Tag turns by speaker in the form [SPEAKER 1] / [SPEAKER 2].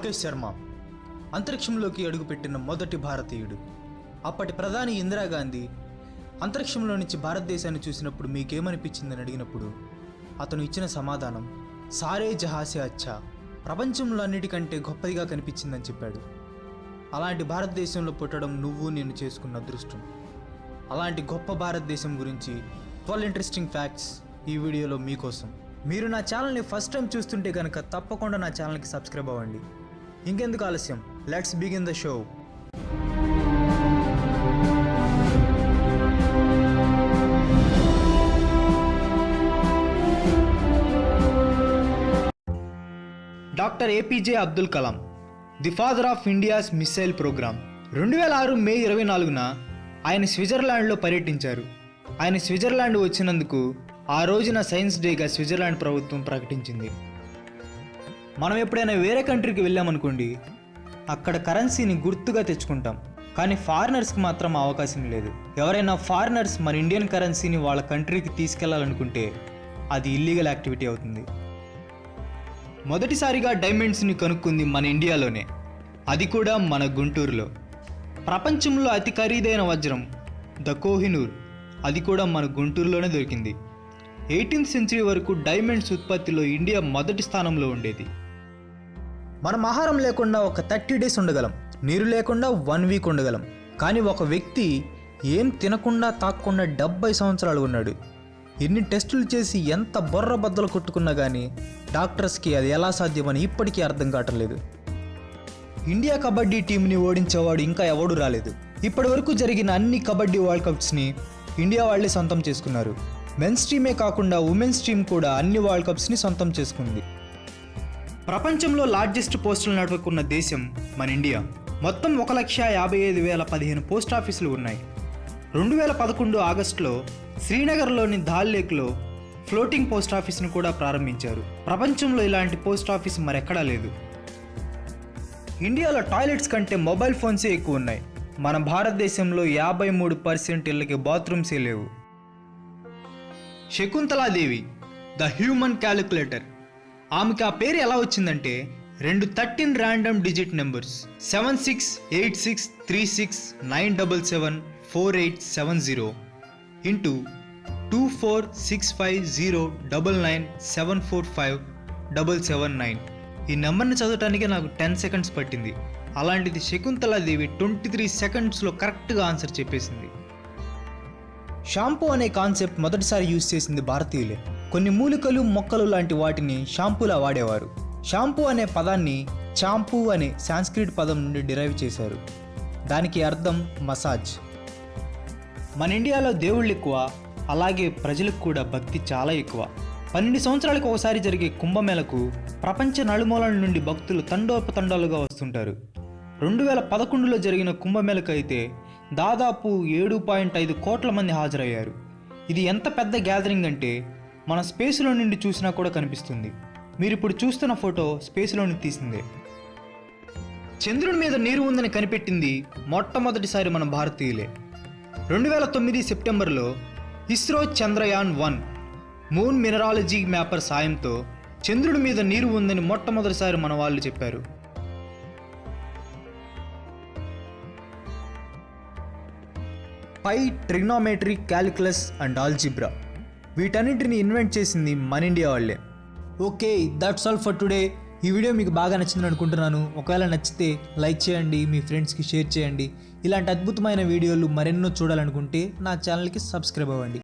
[SPEAKER 1] రాకేష్ శర్మ అంతరిక్షంలోకి అడుగుపెట్టిన మొదటి భారతీయుడు. అప్పటి ప్రధాని ఇందిరాగాంధీ అంతరిక్షంలో నుంచి భారతదేశాన్ని చూసినప్పుడు మీకేమనిపించిందని అడిగినప్పుడు అతను ఇచ్చిన సమాధానం సారే జహాసే అచ్చా, ప్రపంచంలో అన్నిటికంటే గొప్పదిగా కనిపించిందని చెప్పాడు. అలాంటి భారతదేశంలో పుట్టడం నువ్వు నేను చేసుకున్న అదృష్టం. అలాంటి గొప్ప భారతదేశం గురించి 12 ఇంట్రెస్టింగ్ ఫ్యాక్ట్స్ ఈ వీడియోలో మీకోసం. మీరు నా ఛానల్ని ఫస్ట్ టైం చూస్తుంటే కనుక తప్పకుండా నా ఛానల్కి సబ్స్క్రైబ్ అవ్వండి. ఇంకెందుకు ఆలస్యం, let's begin the show. Doctor APJ Abdul Kalam, the father of India's missile program. 2006 May 24న ఆయన స్విట్జర్లాండ్లో పర్యటించారు. ఆయన స్విట్జర్లాండ్ వచ్చినందుకు ఆ రోజున సైన్స్ డేగా స్విట్జర్లాండ్ ప్రభుత్వం ప్రకటించింది. మనం ఎప్పుడైనా వేరే కంట్రీకి వెళ్ళామనుకోండి, అక్కడ కరెన్సీని గుర్తుగా తెచ్చుకుంటాం, కానీ ఫారినర్స్కి మాత్రం అవకాశం లేదు. ఎవరైనా ఫారినర్స్ మన ఇండియన్ కరెన్సీని వాళ్ళ కంట్రీకి తీసుకెళ్లాలనుకుంటే అది ఇల్లీగల్ యాక్టివిటీ అవుతుంది. మొదటిసారిగా డైమండ్స్ని కనుక్కుంది మన ఇండియాలోనే, అది కూడా మన గుంటూరులో. ప్రపంచంలో అతి ఖరీదైన వజ్రం ద కోహినూర్, అది కూడా మన గుంటూరులోనే దొరికింది. 18th సెంచరీ వరకు డైమండ్స్ ఉత్పత్తిలో ఇండియా మొదటి స్థానంలో ఉండేది. మనం ఆహారం లేకుండా ఒక 30 days ఉండగలం, నీరు లేకుండా 1 week ఉండగలం, కానీ ఒక వ్యక్తి ఏం తినకుండా తాగకుండా 70 సంవత్సరాలు ఉన్నాడు. ఎన్ని టెస్టులు చేసి ఎంత బొర్ర బద్దలు కొట్టుకున్నా కానీ డాక్టర్స్కి అది ఎలా సాధ్యమని ఇప్పటికీ అర్థం కావట్లేదు. ఇండియా కబడ్డీ టీంని ఓడించేవాడు ఇంకా ఎవడూ రాలేదు. ఇప్పటి వరకు జరిగిన అన్ని కబడ్డీ వరల్డ్ కప్స్ని ఇండియా వాళ్ళే సొంతం చేసుకున్నారు. మెన్స్ టీమే కాకుండా ఉమెన్స్ టీం కూడా అన్ని వరల్డ్ కప్స్ని సొంతం చేసుకుంది. ప్రపంచంలో లార్జెస్ట్ పోస్టల్ నెట్వర్క్ ఉన్న దేశం మన ఇండియా. మొత్తం 1,55,015 పోస్ట్ ఆఫీసులు ఉన్నాయి. 2011 ఆగస్టులో శ్రీనగర్లోని ధాల్ లేక్లో ఫ్లోటింగ్ పోస్ట్ ఆఫీస్ను కూడా ప్రారంభించారు. ప్రపంచంలో ఇలాంటి పోస్ట్ ఆఫీస్ మరెక్కడా లేదు. ఇండియాలో టాయిలెట్స్ కంటే మొబైల్ ఫోన్సే ఎక్కువ ఉన్నాయి. మన భారతదేశంలో 53% ఇళ్ళకి బాత్రూమ్సే లేవు. Shakuntala Devi, the human calculator. ఆమెకి ఆ పేరు ఎలా వచ్చిందంటే 2 13 ర్యాండమ్ డిజిట్ నెంబర్స్ 76863697774870 ఇంటూ 24650997457779. ఈ నెంబర్ని చదవటానికి నాకు 10 seconds పట్టింది. అలాంటిది శకుంతలాదేవి 23 secondsలో కరెక్ట్గా ఆన్సర్ చెప్పేసింది. షాంపూ అనే కాన్సెప్ట్ మొదటిసారి యూజ్ చేసింది భారతీయులే. కొన్ని మూలికలు మొక్కలు లాంటి వాటిని షాంపూలా వాడేవారు. షాంపూ అనే పదాన్ని చాంపూ అనే సాంస్క్రిట్ పదం నుండి డిరైవ్ చేశారు. దానికి అర్థం మసాజ్. మన ఇండియాలో దేవుళ్ళు ఎక్కువ, అలాగే ప్రజలకు కూడా భక్తి చాలా ఎక్కువ. 12 సంవత్సరాలకు ఒకసారి జరిగే కుంభమేళకు ప్రపంచ నలుమూలల నుండి భక్తులు తండోపతండాలుగా వస్తుంటారు. 2011లో జరిగిన కుంభమేళకు అయితే దాదాపు 7.5 కోట్ల మంది హాజరయ్యారు. ఇది ఎంత పెద్ద గ్యాదరింగ్ అంటే మన స్పేస్లో నుండి చూసినా కూడా కనిపిస్తుంది. మీరు ఇప్పుడు చూస్తున్న ఫోటో స్పేస్లోని తీసిందే. చంద్రుడి మీద నీరు ఉందని కనిపెట్టింది మొట్టమొదటిసారి మన భారతీయులే. 2009 సెప్టెంబర్లో ISRO Chandrayaan 1 moon mineralogy mapper సాయంతో చంద్రుడి మీద నీరు ఉందని మొట్టమొదటిసారి మన వాళ్ళు చెప్పారు. పై, ట్రిగ్నోమెట్రీ, క్యాలిక్యులస్ అండ్ ఆల్జిబ్రా, వీటన్నిటిని ఇన్వెంట్ చేసింది మన ఇండియా వాళ్ళే. Okay, that's all for today. ఈ వీడియో మీకు బాగా నచ్చిందని అనుకుంటున్నాను. ఒకవేళ నచ్చితే లైక్ చేయండి, మీ ఫ్రెండ్స్కి షేర్ చేయండి. ఇలాంటి అద్భుతమైన వీడియోలు మరెన్నో చూడాలనుకుంటే నా ఛానల్కి సబ్స్క్రైబ్ అవ్వండి.